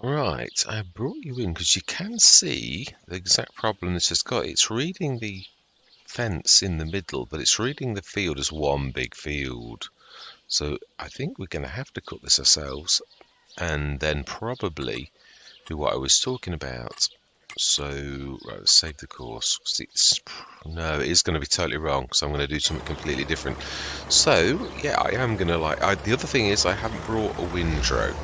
Right, I brought you in because you can see the exact problem this has got. It's reading the fence in the middle, but it's reading the field as one big field. So I think we're going to have to cut this ourselves and then probably do what I was talking about. So, right, let's save the course. No, it is going to be totally wrong, so I'm going to do something completely different. So, yeah, I am going to the other thing is I haven't brought a windrow.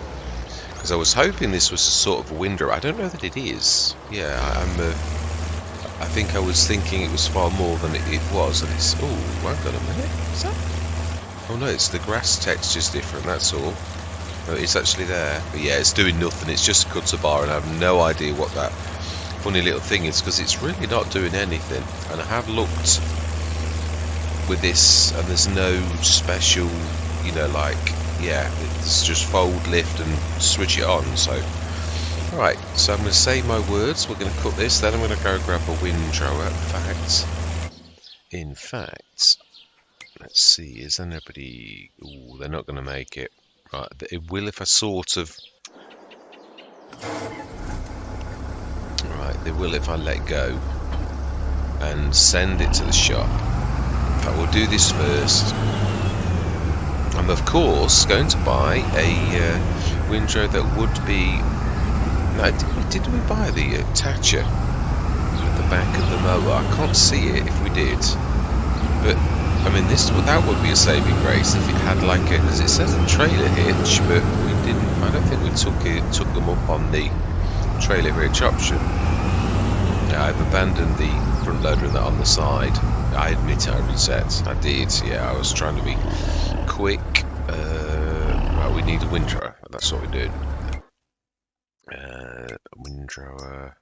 Because I was hoping this was a sort of a windrow. I don't know that it is. Yeah, I think I was thinking it was far more than it was, and it's. Oh, hang on a minute. Is that? Oh no, it's the grass texture's different. That's all. No, it's actually there. But yeah, it's doing nothing. It's just cut a bar, and I have no idea what that funny little thing is because it's really not doing anything. And I have looked with this, and there's no special, yeah, it's just fold, lift, and switch it on. So, right, so I'm going to say my words. We're going to cut this, then I'm going to go grab a windrower. In fact, let's see, is anybody... Ooh, they're not going to make it. Right, it will if I sort of... Right, they will if I let go and send it to the shop. In fact, we'll do this first. I'm of course going to buy a windrow that would be... No, did we buy the attacher at the back of the mower? I can't see it if we did. But, I mean, that would be a saving grace if it had like a... As it says, a trailer hitch, but we didn't... I don't think we took them up on the trailer hitch option. I've abandoned the front loader and that on the side. I admit I reset. I did, yeah, I was trying to be quick. Well, we need a windrower. That's what we're doing. Windrower.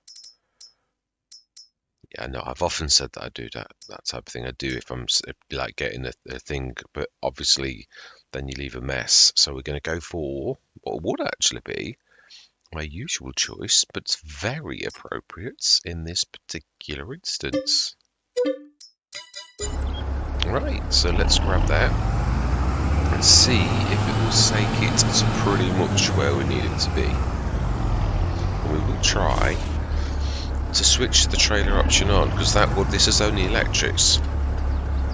Yeah, no, I've often said that I do that type of thing. I do if I'm like getting a thing, but obviously then you leave a mess. So we're going to go for what would actually be my usual choice, but it's very appropriate in this particular instance. Right, so let's grab that and see if it will take it to pretty much where we need it to be. And we will try to switch the trailer option on, because this is only electrics,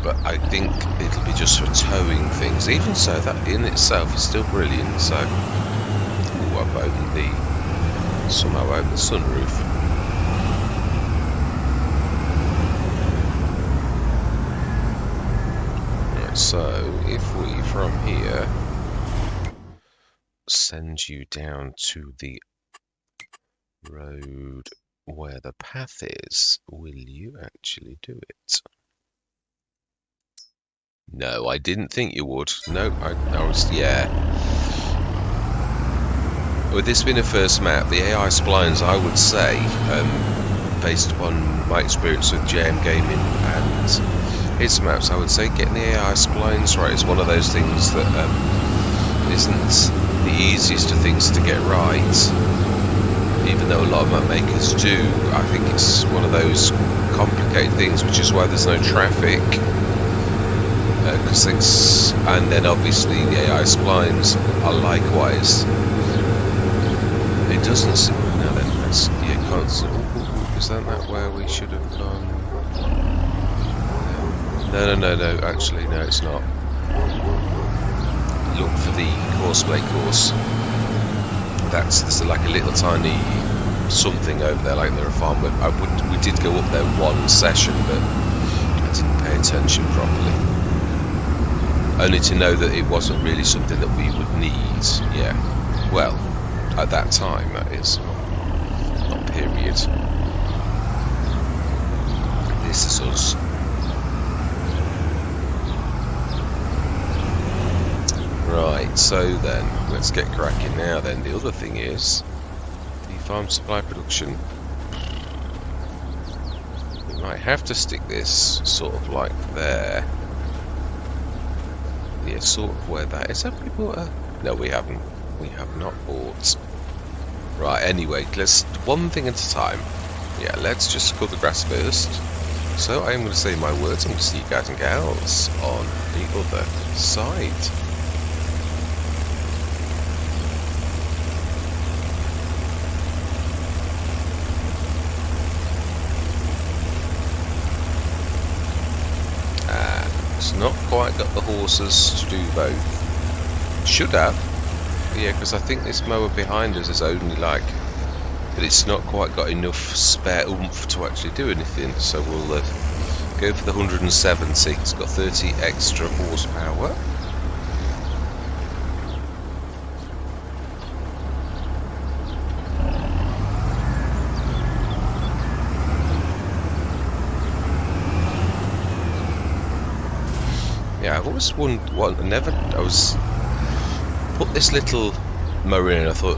but I think it'll be just for towing things. Even so, that in itself is still brilliant. So, ooh, I've somehow opened the sunroof. Right, so if we from here send you down to the road where the path is, will you actually do it? No, I didn't think you would. No, I was, yeah. With this being a first map, the AI splines, I would say, based upon my experience with JM Gaming and its maps, I would say getting the AI splines right is one of those things that isn't the easiest of things to get right. Even though a lot of map makers do, I think it's one of those complicated things, which is why there's no traffic. And then obviously the AI splines are likewise. It doesn't. Now then, let's is that where we should have gone? No. Actually, no, it's not. Look for the Horseplay course. There's like a little tiny something over there, like near a farm. We did go up there one session, but I didn't pay attention properly. Only to know that it wasn't really something that we would need. Yeah, well, at that time, that is. Not period. This is us. Right, so then, let's get cracking now then. The other thing is, the farm supply production. We might have to stick this sort of like there. Yeah, sort of where that is. Have we bought a... No, we haven't. We have not bought. Right, anyway, let's... One thing at a time. Yeah, let's just cut the grass first. So I am going to say my words. I'm going to see you guys and gals on the other side. quite got the horses to do both. Should have. Yeah, because I think this mower behind us is only like, but it's not quite got enough spare oomph to actually do anything. So we'll go for the 170. It's got 30 extra horsepower. Yeah, I've always put this little mower in. I thought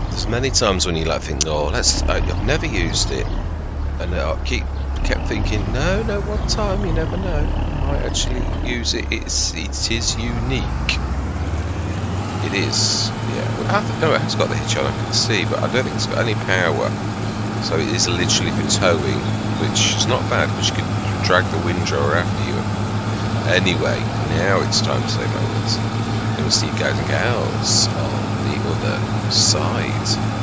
there's many times when you like think, oh, I've never used it, and I kept thinking, no, one time you never know, I might actually use it. It is unique. It is. Yeah. No, it has got the hitch on, I can see, but I don't think it's got any power. So it is literally for towing, which is not bad because you can drag the windrower after you. Anyway, now it's time to say moments. And we'll see you guys and gals on the other side.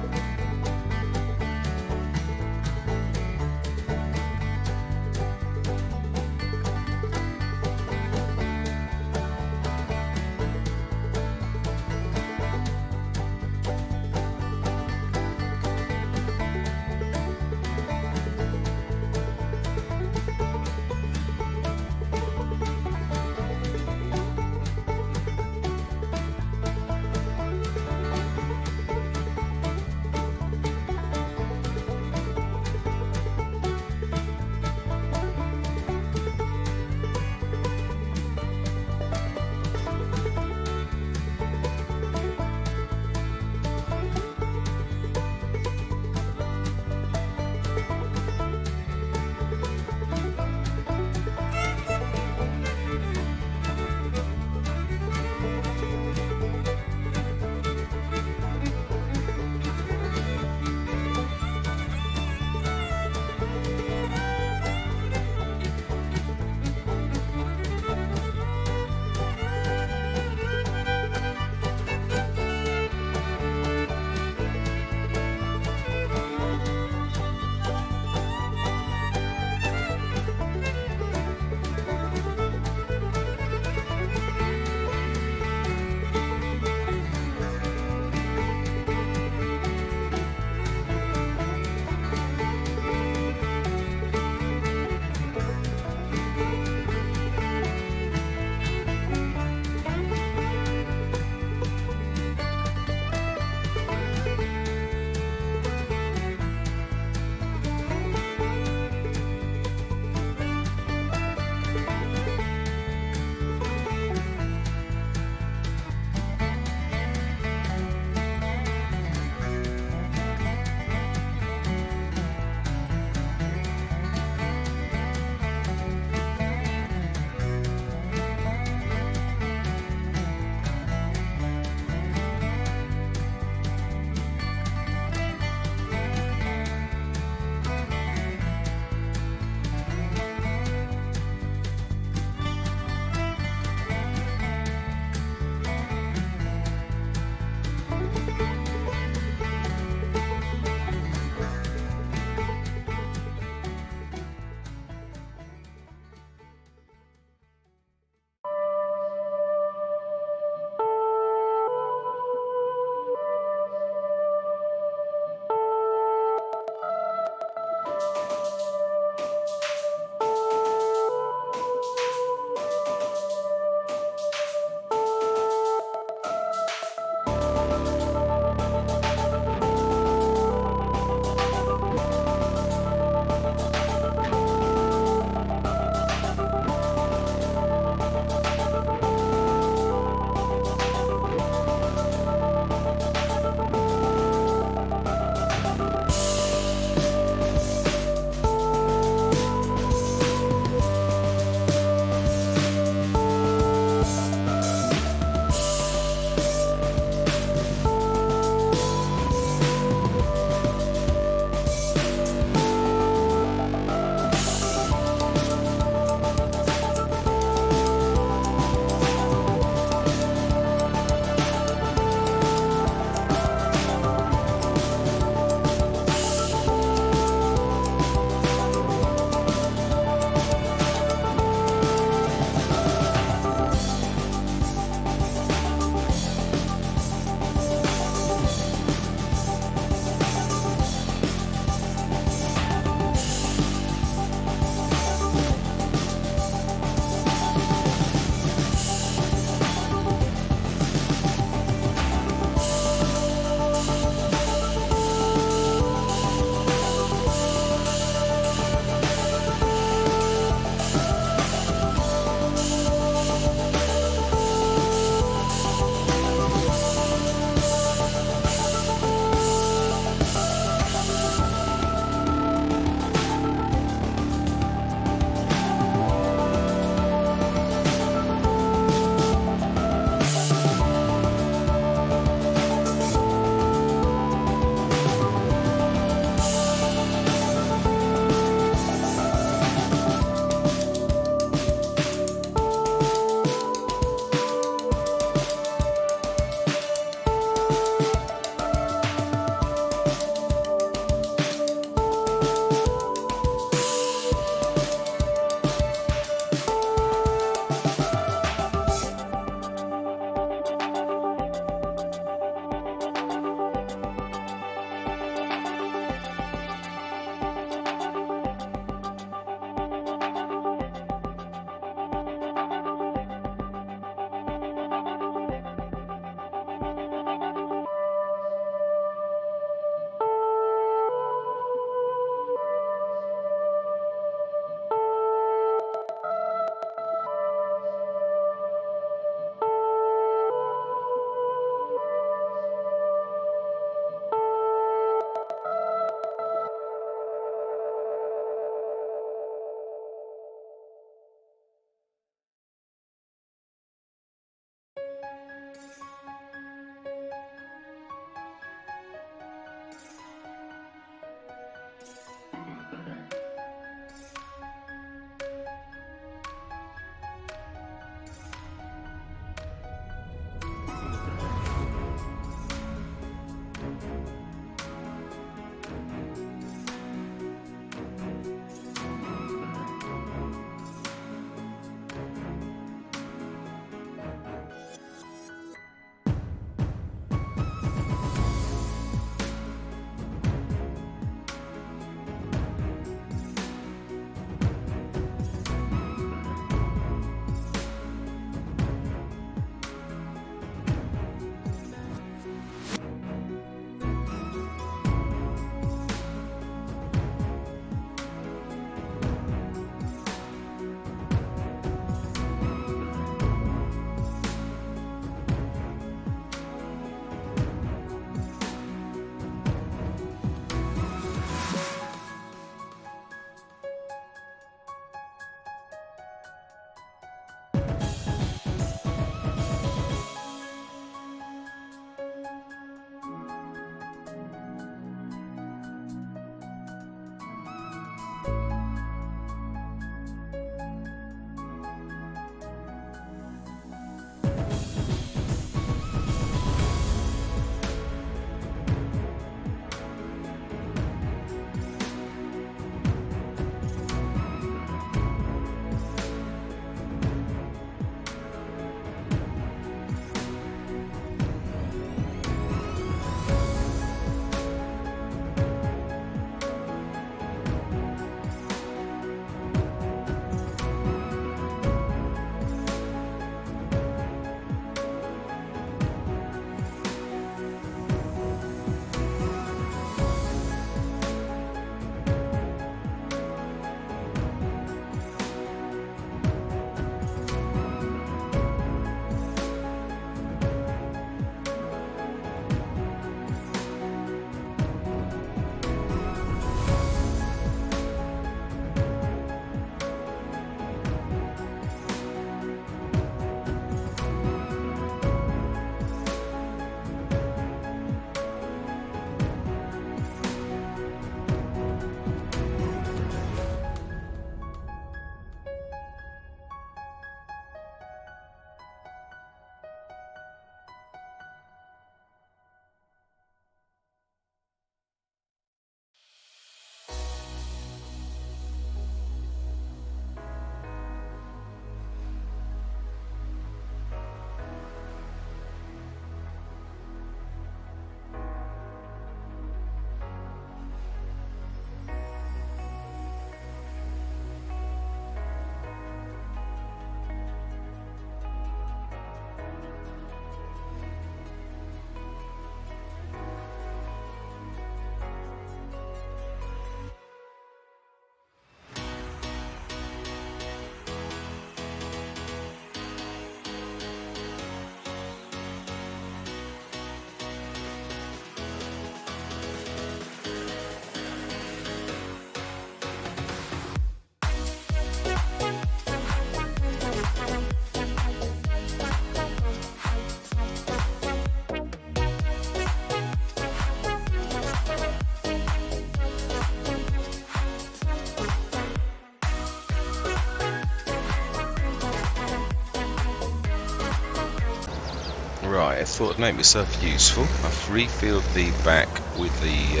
I thought I'd make myself useful. I've refilled the back with the,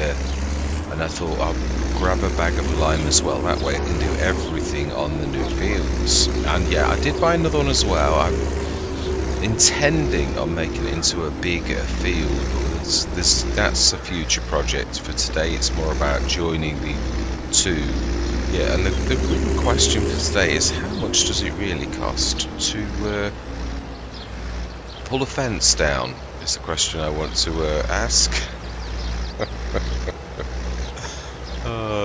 and I thought I'll grab a bag of lime as well. That way I can do everything on the new fields. And yeah, I did buy another one as well. I'm intending on making it into a bigger field, but that's a future project. For today, it's more about joining the two. Yeah, and the real question for today is how much does it really cost to pull a fence down? Is the question I want to ask.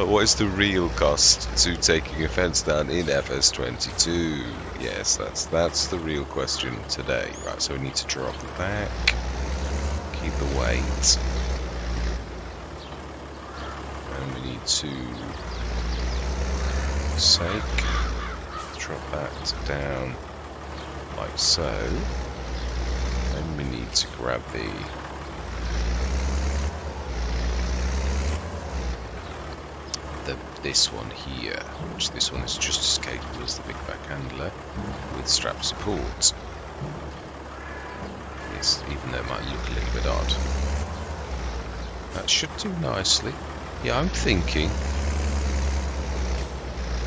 What is the real cost to taking a fence down in FS22? Yes, that's the real question today. Right, so we need to drop back, keep the weight, and we need to drop that down like so. Then we need to grab this one here, which this one is just as capable as the big back handler with strap support. Yes, even though it might look a little bit odd. That should do nicely. Yeah, I'm thinking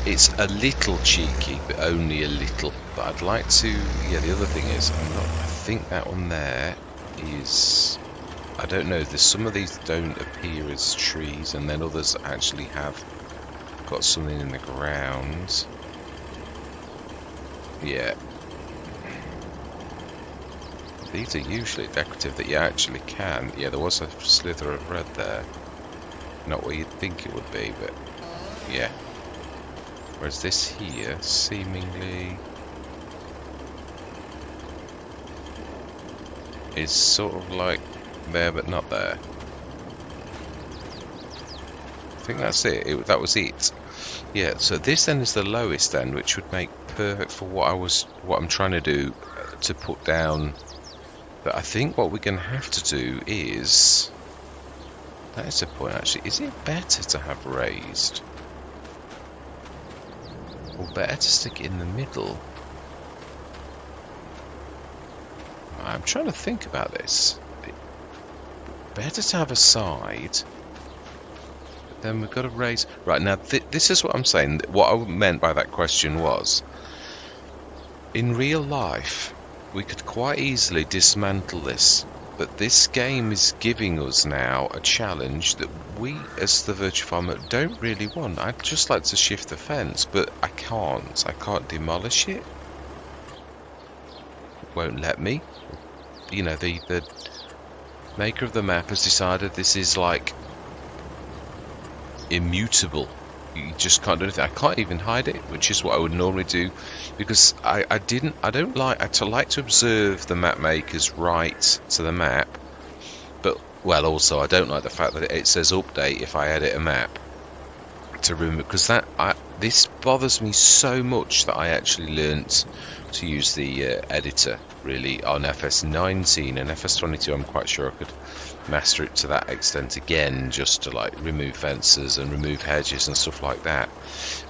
it's a little cheeky, but only a little. But I'd like to. Yeah, the other thing is, I think that one there is. I don't know. There's some of these don't appear as trees, and then others actually have got something in the ground. Yeah. These are usually decorative that you actually can. Yeah, there was a slither of red there. Not what you'd think it would be, but yeah. Whereas this here, seemingly, is sort of like there but not there. I think that's it. That was it. Yeah, so this then is the lowest end, which would make perfect for what I'm trying to do to put down. But I think what we're going to have to do is, that is a point actually, is it better to have raised? Or better to stick it in the middle? I'm trying to think about this. Better to have a side. Then we've got to raise. Right, now this is what I'm saying. What I meant by that question was, in real life, we could quite easily dismantle this. But this game is giving us now a challenge that we, as the Virtual Farmer, don't really want. I'd just like to shift the fence, but I can't. I can't demolish it. It won't let me. You know, the maker of the map has decided this is like immutable. You just can't do anything. I can't even hide it, which is what I would normally do, because I like to observe the map maker's right to the map, but well, also I don't like the fact that it says update if I edit a map to remove, because this bothers me so much that I actually learnt to use the editor really on FS19 and FS22. I'm quite sure I could master it to that extent again, just to like remove fences and remove hedges and stuff like that.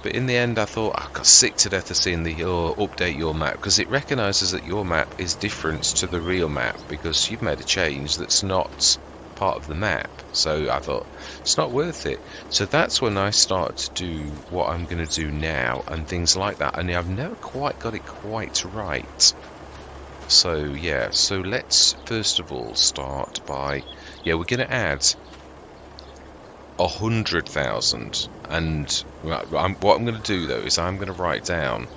But in the end I thought I got sick to death of seeing the update your map, because it recognises that your map is different to the real map because you've made a change that's not part of the map. So I thought it's not worth it. So that's when I started to do what I'm going to do now and things like that, and I've never quite got it quite right. So yeah, so let's first of all start by, yeah, we're going to add 100,000, and what I'm going to do though is I'm going to write down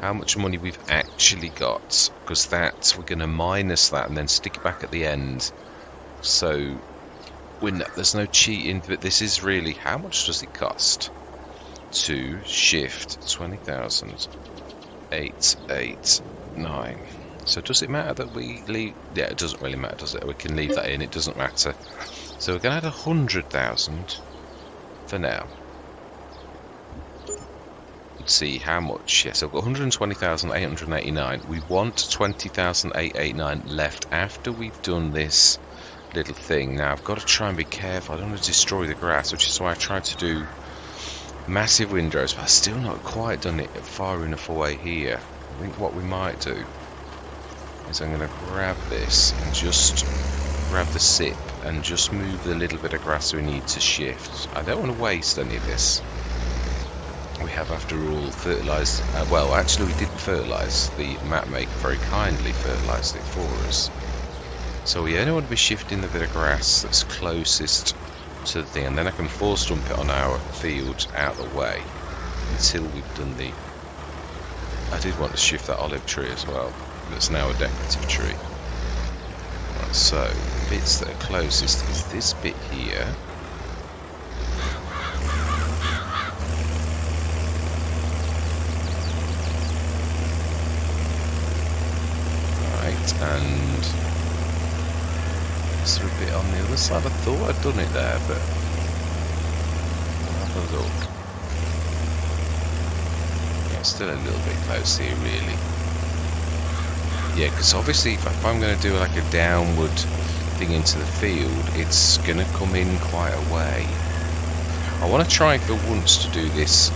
how much money we've actually got, because that we're going to minus that and then stick it back at the end. So there's no cheating, but this is really how much does it cost to shift 20,000 889. So does it matter that we leave? Yeah, it doesn't really matter, does it? We can leave that in, it doesn't matter. So we're going to add 100,000 for now. Let's see how much. Yes, I've got 120,889. We want 20,889 left after we've done this little thing. Now I've got to try and be careful. I don't want to destroy the grass, which is why I tried to do massive windows, but I've still not quite done it far enough away here. I think what we might do, is I'm going to grab this and just grab the sip and just move the little bit of grass we need to shift. I don't want to waste any of this. We have, after all, fertilised. Well, actually, we didn't fertilise. The map maker very kindly fertilised it for us. So we only want to be shifting the bit of grass that's closest to the thing, and then I can force dump it on our field out of the way until we've done the. I did want to shift that olive tree as well. That's now a decorative tree. Right, so the bits that are closest is this bit here. Right, and is there a bit on the other side? I thought I'd done it there, but I'll have a look. Yeah, still a little bit close here, really. Yeah, because obviously if I'm going to do like a downward thing into the field, it's going to come in quite a way. I want to try for once to do this.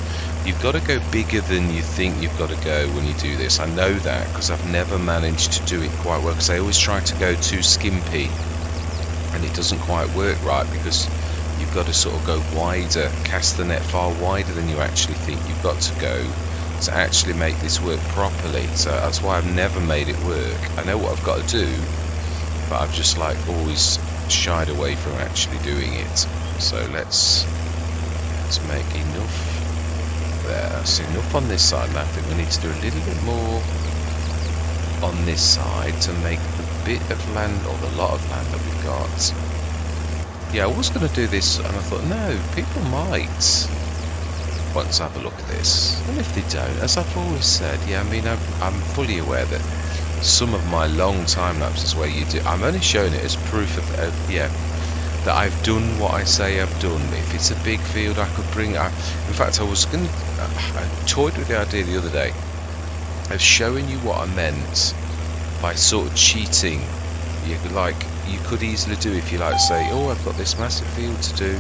You've got to go bigger than you think you've got to go when you do this. I know that because I've never managed to do it quite well, because I always try to go too skimpy and it doesn't quite work right, because you've got to sort of go wider, cast the net far wider than you actually think you've got to go to actually make this work properly. So that's why I've never made it work. I know what I've got to do, but I've just like always shied away from actually doing it. So let's make enough there. That's enough on this side, and I think we need to do a little bit more on this side to make the bit of land, or the lot of land that we've got. Yeah, I was going to do this and I thought, no, people might want to have a look at this, and if they don't, as I've always said, yeah, I mean, I'm fully aware that some of my long time lapses where you do, I'm only showing it as proof of, yeah, that I've done what I say I've done. If it's a big field, I could bring, in fact, I was going to, I toyed with the idea the other day of showing you what I meant by sort of cheating. You could easily do, if you like, say, oh, I've got this massive field to do,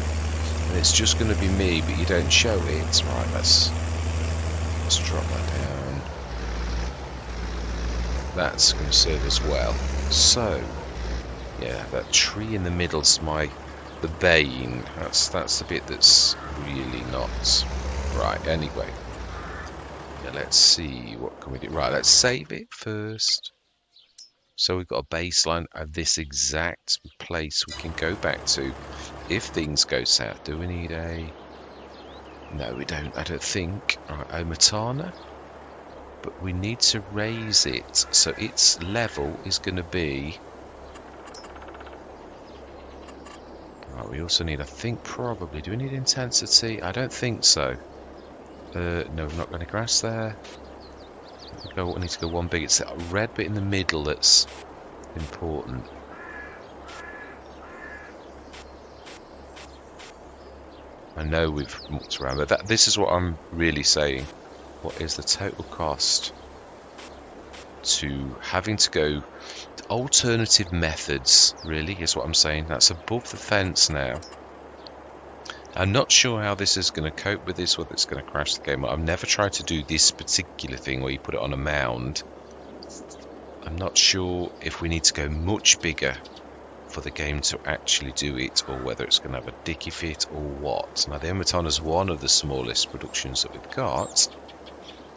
and it's just going to be me, but you don't show it. Right, let's drop that down. That's going to serve us well. So, yeah, that tree in the middle's the bane. That's the bit that's really not right. Anyway, yeah, let's see what can we do. Right, let's save it first. So we've got a baseline of this exact place we can go back to if things go south. Do we need a... No, we don't. I don't think. Right, Omatana. But we need to raise it. So its level is going to be... Right, we also need, I think, probably... Do we need intensity? I don't think so. No, we've not got any grass there. We need to go one big. It's that red bit in the middle that's important. I know we've mucked around, but this is what I'm really saying. What is the total cost to having to go to alternative methods, really, is what I'm saying. That's above the fence now. I'm not sure how this is going to cope with this, whether it's going to crash the game. I've never tried to do this particular thing where you put it on a mound. I'm not sure if we need to go much bigger for the game to actually do it, or whether it's going to have a dicky fit or what. Now, the Omatana is one of the smallest productions that we've got,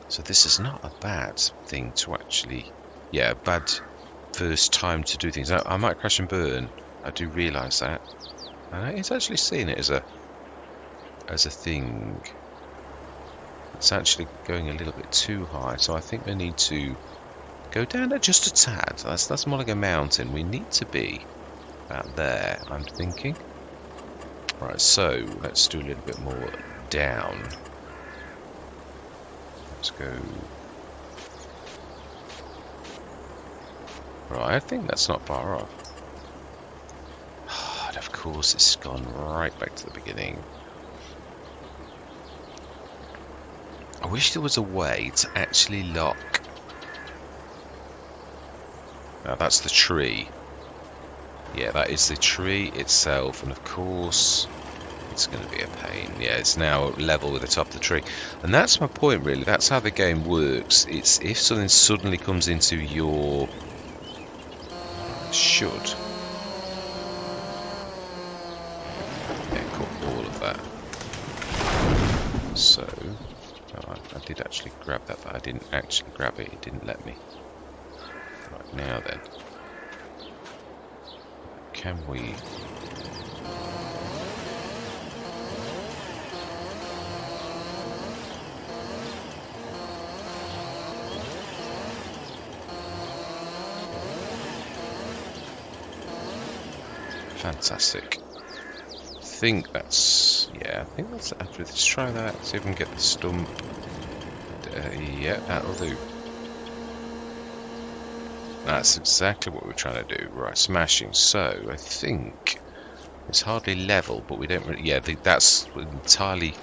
so this is not a bad thing to actually... Yeah, a bad first time to do things. I might crash and burn. I do realise that. And it's actually seeing it as a thing. It's actually going a little bit too high, so I think we need to go down just a tad. That's more like a mountain. We need to be about there, I'm thinking. Right, so let's do a little bit more down. Let's go. Right, I think that's not far off. And of course, it's gone right back to the beginning. I wish there was a way to actually lock. Now that's the tree. Yeah, that is the tree itself, and of course it's going to be a pain. Yeah, it's now level with the top of the tree, and that's my point really. That's how the game works. It's if something suddenly comes into your should. Yeah, cut all of that. So, oh, I did actually grab that, but I didn't actually grab it. It didn't let me. Right, now then. Can we... Fantastic. I think that's... yeah, I think that's... Let's try that, see if we can get the stump. Yeah, that'll do. That's exactly what we're trying to do. Right, smashing. So, I think it's hardly level, but we don't really... yeah, that's entirely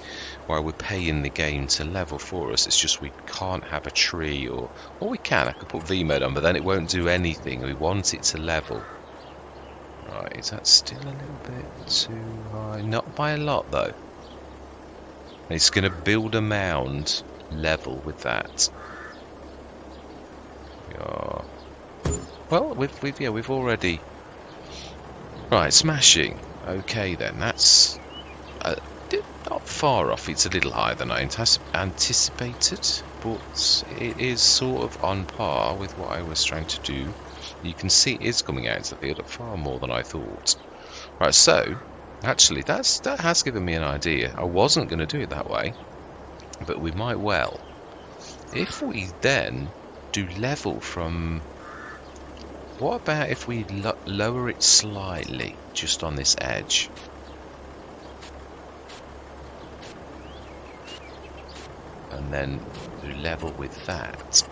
why we're paying the game to level for us. It's just we can't have a tree, or we can. I could put V-mode on, but then it won't do anything. We want it to level. Right, is that still a little bit too high? Not by a lot, though. It's going to build a mound level with that. We are... well, we've already... right, smashing. Okay, then, that's not far off. It's a little higher than I anticipated, but it is sort of on par with what I was trying to do. You can see it is coming out into the field far more than I thought. Right, so actually that has given me an idea. I wasn't going to do it that way, but we might well. If we then do level from... what about if we lower it slightly just on this edge? And then do level with that.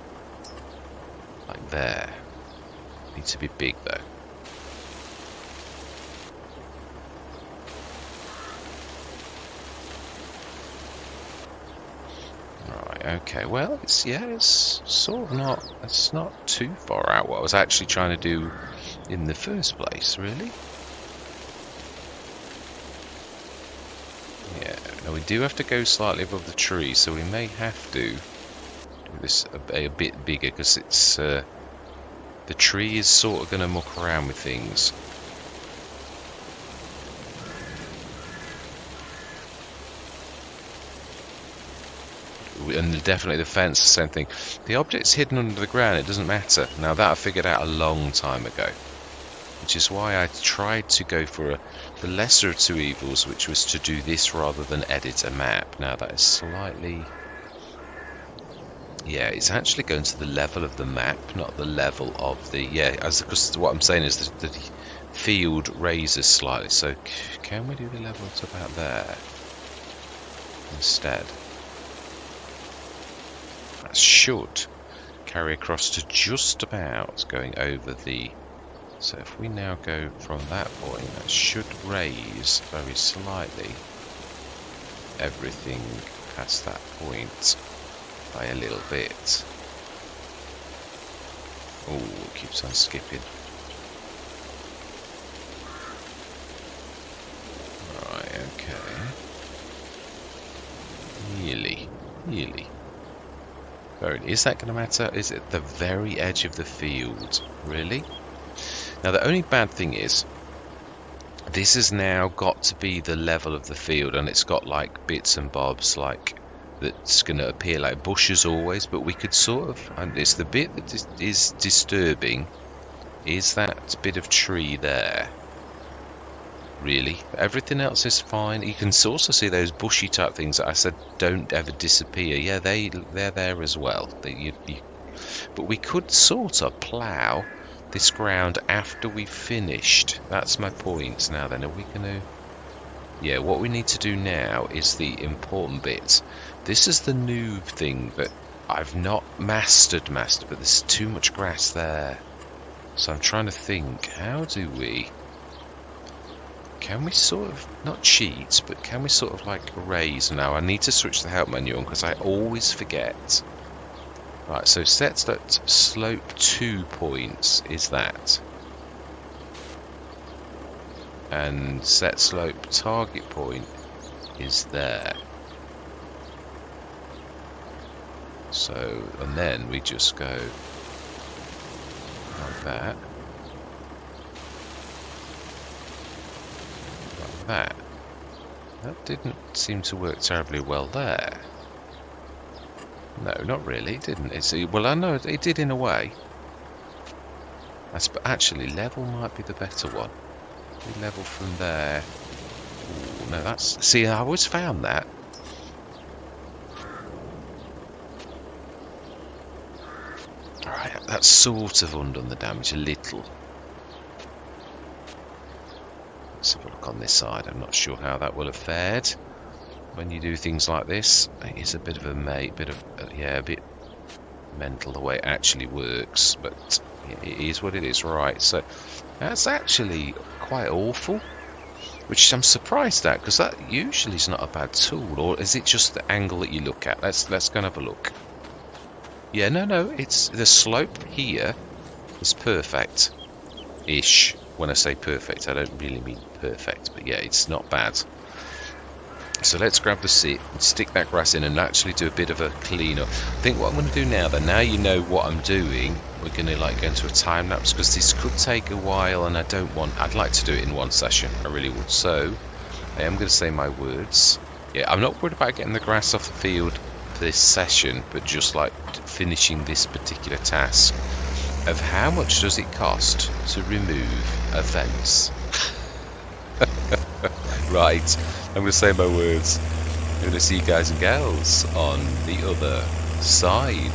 Like there. Needs to be big though. Right, okay, well it's sort of not, it's not too far out what I was actually trying to do in the first place, really. Yeah, now we do have to go slightly above the tree, so we may have to do this a bit bigger, because it's the tree is sort of going to muck around with things. And definitely the fence, same thing. The object's hidden under the ground, it doesn't matter. Now that I figured out a long time ago. Which is why I tried to go for the lesser of two evils, which was to do this rather than edit a map. Now that is slightly... yeah, it's actually going to the level of the map, not the level of the... yeah, because what I'm saying is that the field raises slightly. So can we do the level to about there instead? That should carry across to just about going over the... so if we now go from that point, that should raise very slightly everything past that point by a little bit. Oh, it keeps on skipping. Right, okay. Nearly. Is that going to matter? Is it the very edge of the field? Really? Now the only bad thing is, this has now got to be the level of the field, and it's got like bits and bobs like that's going to appear like bushes always, but we could sort of, and it's the bit that is disturbing, is that bit of tree there. Really, everything else is fine. You can also see those bushy type things that I said don't ever disappear. Yeah, they're there as well. But we could sort of plough this ground after we've finished. That's my point. Now then, are we going to... yeah, what we need to do now is the important bit. This is the new thing that I've not mastered, but there's too much grass there. So I'm trying to think, how do we... can we sort of, not cheat, but can we sort of like raise? Now I need to switch the help menu on because I always forget. Right, so set that slope 2 points is that. And set slope target point is there. So, and then we just go like that. that. That didn't seem to work terribly well there. No, not really, it didn't. Well, I know it did in a way. Actually, level might be the better one. We level from there. Ooh, no, that's... See, I always found that. Alright, that's sort of undone the damage a little. Let's have a look on this side. I'm not sure how that will have fared. When you do things like this, it's a bit of a a bit mental the way it actually works, but it is what it is. Right, so that's actually quite awful, which I'm surprised at, because that usually is not a bad tool. Or is it just the angle that you look at? Let's go and have a look. Yeah, no, it's the slope here is perfect ish. When I say perfect, I don't really mean perfect, but yeah, it's not bad. So let's grab the seat and stick that grass in and actually do a bit of a clean up. I think what I'm going to do now, then, now you know what I'm doing, we're going to go into a time lapse, because this could take a while, and I'd like to do it in one session. I really would. So I am going to say my words. Yeah, I'm not worried about getting the grass off the field for this session, but just like finishing this particular task of how much does it cost to remove a fence. Right, I'm going to say my words. I'm going to see you guys and gals on the other side.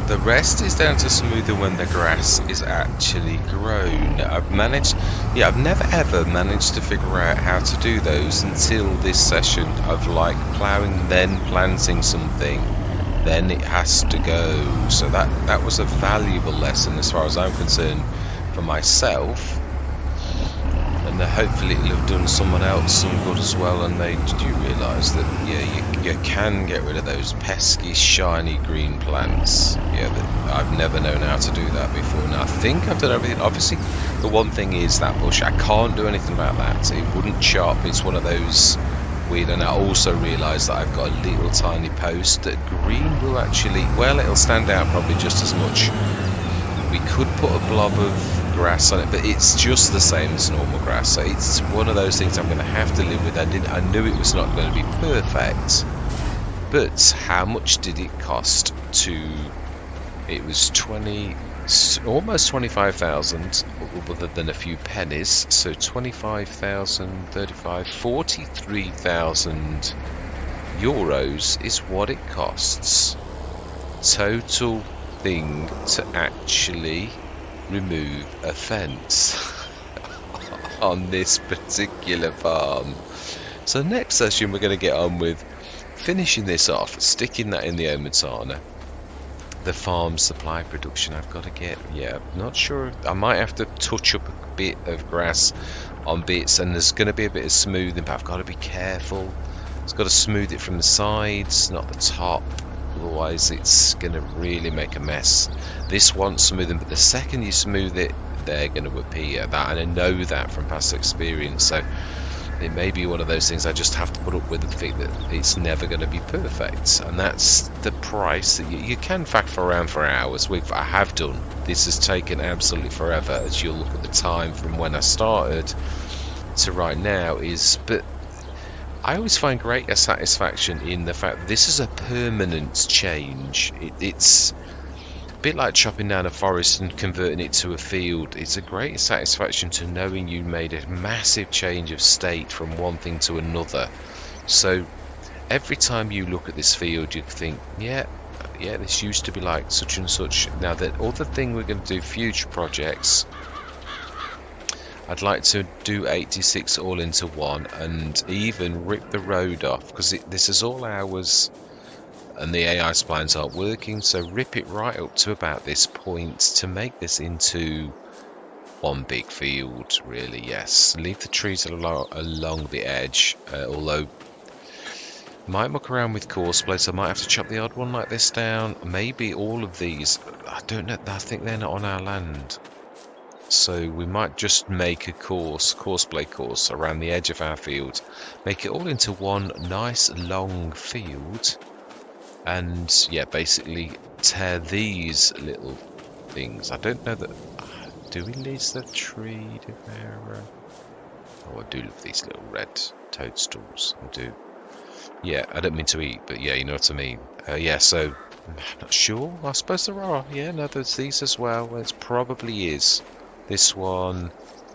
The rest is down to smoothing when the grass is actually grown. I've never ever managed to figure out how to do those until this session of like ploughing, then planting something, then it has to go. So that was a valuable lesson as far as I'm concerned for myself. And hopefully it'll have done someone else some good as well. And they do realise that you can get rid of those pesky shiny green plants. That I've never known how to do that before. Now I think I've done everything. Obviously the one thing is that bush, I can't do anything about that. It wouldn't chop. It's one of those weird. And I also realise that I've got a little tiny post that green will actually, well, it'll stand out probably just as much. We could put a blob of grass on it, but it's just the same as normal grass, so it's one of those things I'm going to have to live with. I knew it was not going to be perfect, but how much did it cost to? It was almost 25,000 other than a few pennies, so 25,000, 35, 43,000 euros is what it costs total thing to actually remove a fence on this particular farm. So next session we're going to get on with finishing this off, sticking that in the Omatana. The farm supply production I've got to get, not sure, I might have to touch up a bit of grass on bits, and there's going to be a bit of smoothing, but I've got to be careful. It's got to smooth it from the sides, not the top. Otherwise it's going to really make a mess. This wants smoothing, but the second you smooth it, they're going to appear. That, and I know that from past experience. So it may be one of those things I just have to put up with, the fact that it's never going to be perfect. And that's the price that you can factor around for hours. I have done. This has taken absolutely forever, as you'll look at the time from when I started to right now but I always find greater satisfaction in the fact that this is a permanent change. It's a bit like chopping down a forest and converting it to a field. It's a greater satisfaction to knowing you made a massive change of state from one thing to another. So every time you look at this field, you think, yeah, this used to be like such and such. Now, the other thing we're going to do, future projects, I'd like to do 86 all into one, and even rip the road off, because this is all ours and the AI splines aren't working, so rip it right up to about this point to make this into one big field, really. Yes, leave the trees along the edge, although might muck around with courseplay, so I might have to chop the odd one like this down. Maybe all of these, I don't know, I think they're not on our land. So we might just make a courseplay course around the edge of our field, make it all into one nice long field, and basically tear these little things. I don't know that. Do we lose the tree to there? Oh, I do love these little red toadstools. I do. Yeah, I don't mean to eat, but you know what I mean. So I'm not sure. I suppose there are. Yeah, no, there's these as well. It probably is. This one,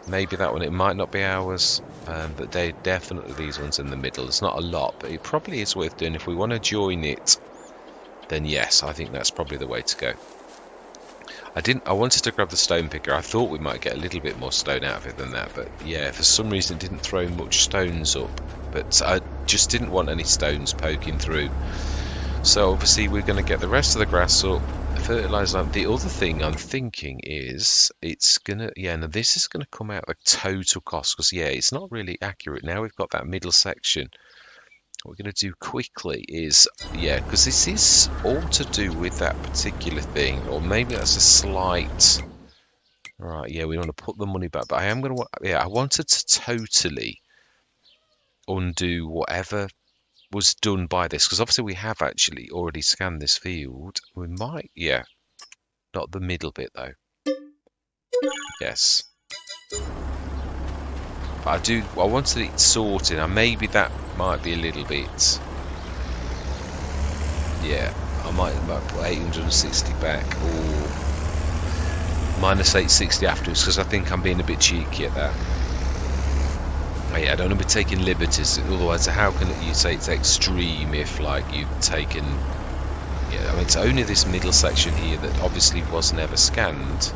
maybe that one, it might not be ours, but they're definitely these ones in the middle. It's not a lot, but it probably is worth doing. If we want to join it, then yes, I think that's probably the way to go. I wanted to grab the stone picker. I thought we might get a little bit more stone out of it than that, but for some reason it didn't throw much stones up. But I just didn't want any stones poking through. So obviously we're going to get the rest of the grass up, fertilize that. The other thing I'm thinking is it's gonna now this is gonna come out the total cost, because it's not really accurate. Now we've got that middle section. What we're going to do quickly is because this is all to do with that particular thing, or maybe that's a slight right. We want to put the money back, but I am going to I wanted to totally undo whatever was done by this, because obviously we have actually already scanned this field. We might not the middle bit though. Yes, but I wanted it sorted, and maybe that might be a little bit. I might put 860 back, or minus 860 afterwards, because I think I'm being a bit cheeky at that. I don't want to be taking liberties, otherwise how can you say it's extreme if like you've taken Yeah, I mean, it's only this middle section here that obviously was never scanned.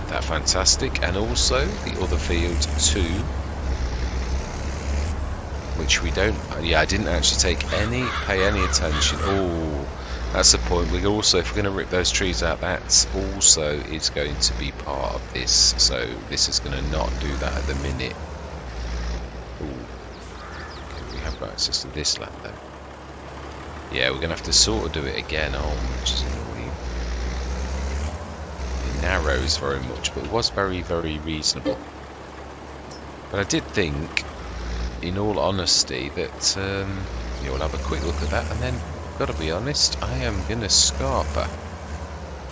That's fantastic. And also the other field too, which we don't... Yeah, I didn't actually pay any attention. Oh, that's the point. We also, if we're going to rip those trees out, that's also is going to be part of this. So this is going to not do that at the minute. Ooh. Okay, we have got access to this land though. Yeah, we're going to have to sort of do it again, which is annoying. It narrows very much, but it was very, very reasonable. But I did think, in all honesty, that yeah, we'll have a quick look at that, and then, got to be honest, I am going to scarper.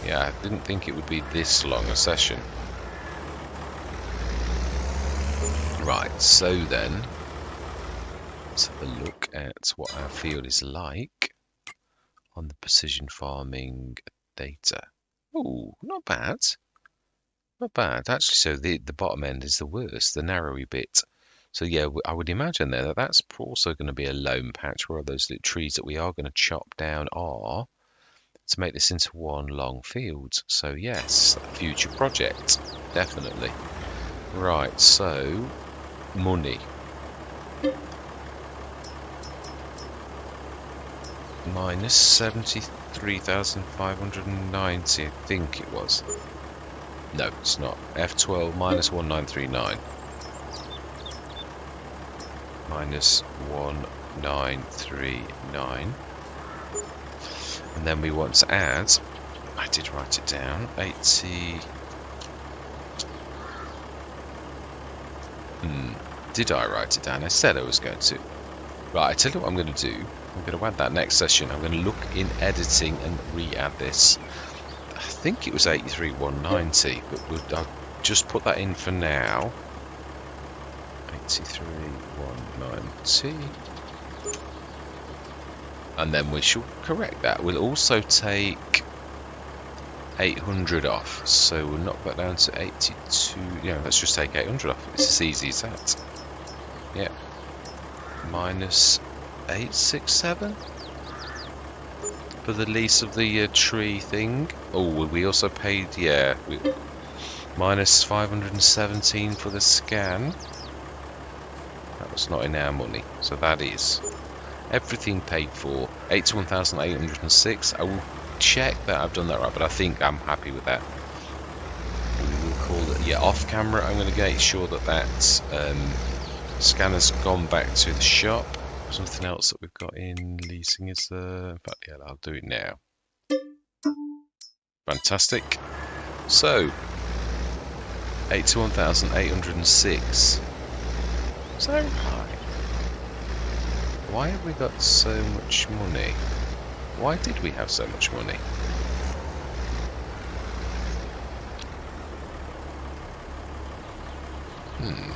Yeah, I didn't think it would be this long a session. Right, so then, let's have a look at what our field is like on the precision farming data. Oh, not bad. Not bad. Actually, so the bottom end is the worst, the narrowy bit. So yeah, I would imagine there that that's also going to be a loam patch where those little trees that we are going to chop down are to make this into one long field. So yes, a future project, definitely. Right, so money. Minus 73,590, I think it was. No, it's not. F12 minus 1939. Minus 1939. And then we want to add, I did write it down, 80... Did I write it down? I said I was going to. Right, I tell you what I'm going to do. I'm going to add that next session. I'm going to look in editing and re-add this. I think it was 83,190, but I'll just put that in for now. 83,190. And then we shall correct that. We'll also take 800 off, so we'll knock that down to 82. Yeah, let's just take 800 off. It's as easy as that. Yeah. Minus 867 for the lease of the tree thing. Oh, we also paid, yeah, minus 517 for the scan. That was not in our money, so that is everything paid for. 81,806. I will check that I've done that right, but I think I'm happy with that. We will call it, yeah, off camera. I'm going to make sure that that scanner's gone back to the shop. Something else that we've got in leasing is in fact, yeah, I'll do it now. Fantastic. So 81,806. Is that right? Why have we got so much money? Why did we have so much money?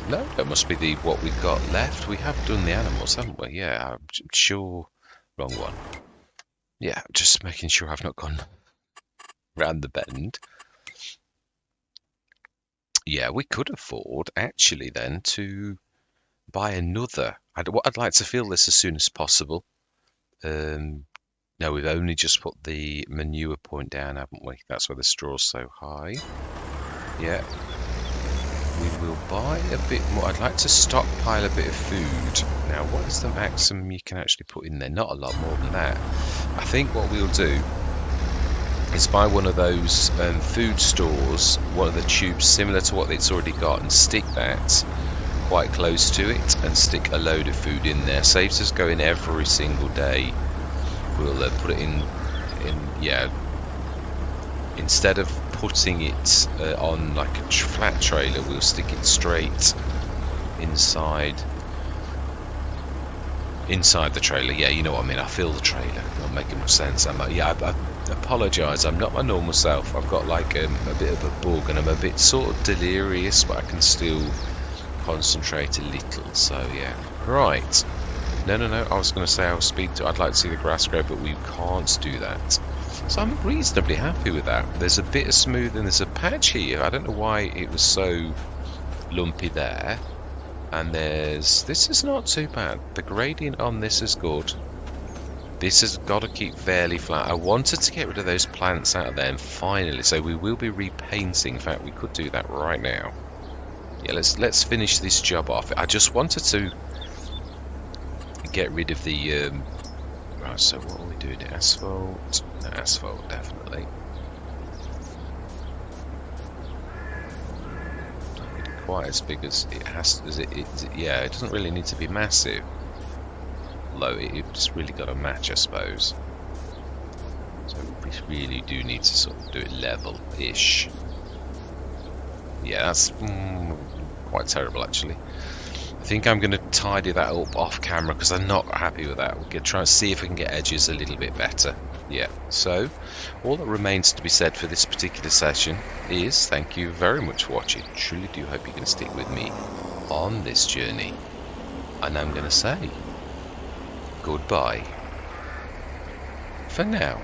No, that must be what we've got left. We have done the animals, haven't we? Yeah, I'm sure. Wrong one. Yeah, just making sure I've not gone round the bend. Yeah, we could afford, actually, then, to buy another. I'd like to fill this as soon as possible. No, we've only just put the manure point down, haven't we? That's why the straw's so high. Yeah. We will buy a bit more. I'd like to stockpile a bit of food. Now, what is the maximum you can actually put in there? Not a lot more than that. I think what we'll do is buy one of those food stores, one of the tubes similar to what it's already got, and stick that quite close to it and stick a load of food in there. Saves us going every single day. We'll put it in, yeah, instead of putting it on like a flat trailer, we'll stick it straight inside the trailer. Yeah, you know what I mean. I fill the trailer. Not making much sense. I apologise. I'm not my normal self. I've got like a bit of a bug, and I'm a bit sort of delirious, but I can still concentrate a little. So yeah, right. No. I was going to say I'd like to see the grass grow, but we can't do that. So I'm reasonably happy with that. There's a bit of smoothing. There's a patch here. I don't know why it was so lumpy there. And this is not too bad. The gradient on this is good. This has got to keep fairly flat. I wanted to get rid of those plants out of there, and finally, so we will be repainting. In fact, we could do that right now. Yeah, let's finish this job off. I just wanted to get rid of the right. So what are we doing? Asphalt, no, asphalt, definitely. Not quite as big as it has. As it yeah, it doesn't really need to be massive. Low, it just really got to match, I suppose. So we really do need to sort of do it level-ish. Yeah, that's quite terrible, actually. I think I'm going to tidy that up off camera because I'm not happy with that. We're going to try and see if we can get edges a little bit better. Yeah, so all that remains to be said for this particular session is thank you very much for watching. Truly do hope you're going to stick with me on this journey. And I'm going to say goodbye for now.